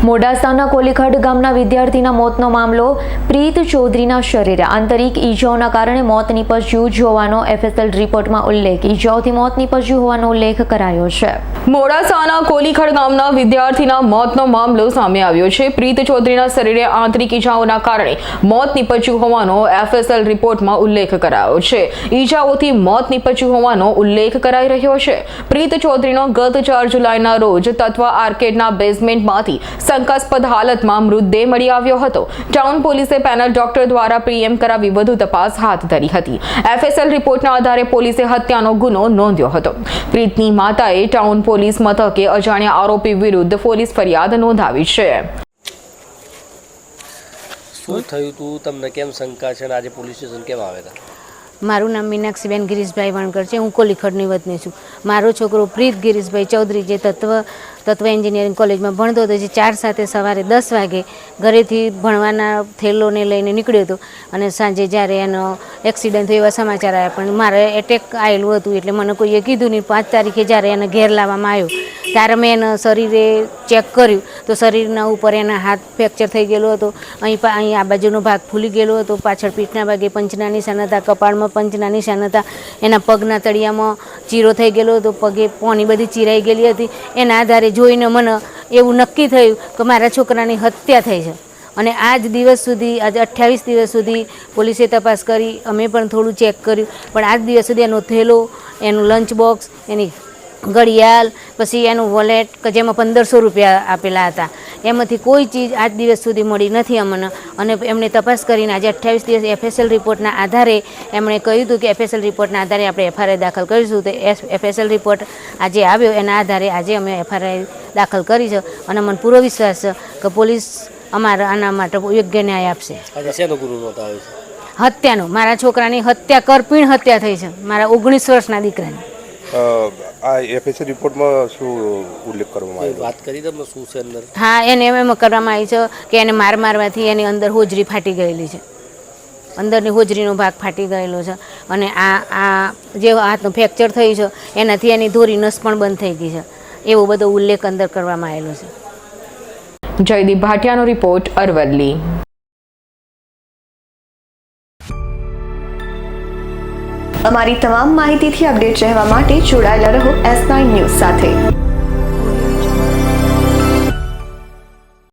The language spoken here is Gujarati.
મોડાસાના કોલીખડ ગામના વિદ્યાર્થીના મોતનો મામલો પ્રીત ચૌધરીના શરીરે આંતરિક ઈજાઓના કારણે મોત નીપજ્યું હોવાનો એફએસએલ રિપોર્ટમાં ઉલ્લેખ ઈજાઓથી મોત નીપજ્યું હોવાનો ઉલ્લેખ કરાયો છે। મોડાસાના કોલીખડ ગામના વિદ્યાર્થીના મોતનો મામલો સામે આવ્યો છે। પ્રીત ચૌધરીના શરીરે આંતરિક ઈજાઓના કારણે મોત નીપજ્યું હોવાનો એફએસએલ રિપોર્ટમાં ઉલ્લેખ કરાયો છે। ઈજાઓથી મોત નીપજ્યું હોવાનો ઉલ્લેખ કરાઈ રહ્યો છે। પ્રીત ચૌધરીનો ગત 4 જુલાઈના રોજ તત્વ આર્કેડના બેઝમેન્ટમાંથી શંકાસ્પદ હાલતમાં મૃતદેહ મળી આવ્યો હતો। ટાઉન પોલીસે પેનલ ડોક્ટર દ્વારા પીએમ કરાવી વધુ તપાસ હાથ ધરી હતી। એફએસએલ રિપોર્ટના આધારે પોલીસે હત્યાનો ગુનો નોંધ્યો હતો। પ્રીતની માતાએ ટાઉન પોલીસ મથકે અજાણ્યા આરોપી વિરુદ્ધ પોલીસ ફરિયાદ નોંધાવી છે। શું થયું તું તમને કેમ શંકા છે અને આજે પોલીસ સ્ટેશન કેમ આવ્યા હતા? મારું નામ મીનાક્ષીબેન ગિરીશભાઈ વણકર છે। હું કોલીખડની વતની છું। મારો છોકરો પ્રીત ગિરીશભાઈ ચૌધરી જે તત્વ એન્જિનિયરિંગ કોલેજમાં ભણતો હતો, જે 4 સાથે સવારે 10 વાગે ઘરેથી ભણવાના થેલોને લઈને નીકળ્યો હતો અને સાંજે જ્યારે એનો એક્સિડન્ટ થયો એવા સમાચાર આવ્યા, પણ મારે એટેક આવેલું હતું એટલે મને કોઈએ કીધું નહીં। 5 તારીખે જ્યારે એને ઘેર લાવવામાં આવ્યો ત્યારે મેં એના શરીરે ચેક કર્યું તો શરીરના ઉપર એના હાથ ફ્રેક્ચર થઈ ગયેલો હતો। અહીં આ બાજુનો ભાગ ફૂલી ગયેલો હતો, પાછળ પીઠના ભાગે પંચના નિશાન હતા, કપાળમાં પંચના નિશાન હતા, એના પગના તળિયામાં ચીરો થઈ ગયેલો હતો, પગે પોની બધી ચીરાઈ ગયેલી હતી। એના આધારે જોઈને મને એવું નક્કી થયું કે મારા છોકરાની હત્યા થઈ છે અને આજ દિવસ સુધી, આજે 28 દિવસ સુધી પોલીસે તપાસ કરી, અમે પણ થોડું ચેક કર્યું, પણ આજ દિવસ સુધી એનો થેલો, એનું લંચ બોક્સ, એની ઘડિયાળ, પછી એનું વોલેટ કે જેમાં 1500 રૂપિયા આપેલા હતા, એમાંથી કોઈ ચીજ આજ દિવસ સુધી મળી નથી અમને। અને એમણે તપાસ કરીને આજે 28 દિવસ એફએસએલ રિપોર્ટના આધારે એમણે કહ્યું હતું કે એફએસએલ રિપોર્ટના આધારે આપણે એફઆરઆઈ દાખલ કરીશું। તો એફએસએલ રિપોર્ટ આજે આવ્યો, એના આધારે આજે અમે એફઆરઆઈ દાખલ કરી છે અને મને પૂરો વિશ્વાસ છે કે પોલીસ અમારા આના માટે યોગ્ય ન્યાય આપશે। શેનો ગુનો નોંધાયો છે? હત્યાનો, મારા છોકરાની હત્યા, કરપીણ હત્યા થઈ છે, મારા 19 વર્ષના દીકરાની। આ એફએસએલ રિપોર્ટમાં શું ઉલ્લેખ કરવામાં આવ્યો? વાત કરી તમે શું છે અંદર? હા, એને એમ કરવામાં આવી છે કે એને મારવાથી એની અંદર હોજરી ફાટી ગયેલી છે, અંદરની હોજરીનો ભાગ ફાટી ગયેલો છે અને આ જે હાથનું ફ્રેક્ચર થયું છે એનાથી એની ધોરી નસ પણ બંધ થઈ ગઈ છે, એવો બધો ઉલ્લેખ અંદર કરવામાં આવેલો છે। જયદીપ ભાટિયાનો રિપોર્ટ, અરવલ્લી। અમારી તમામ માહિતીથી અપડેટ રહેવા માટે જોડાયેલા રહો S9 ન્યૂઝ સાથે।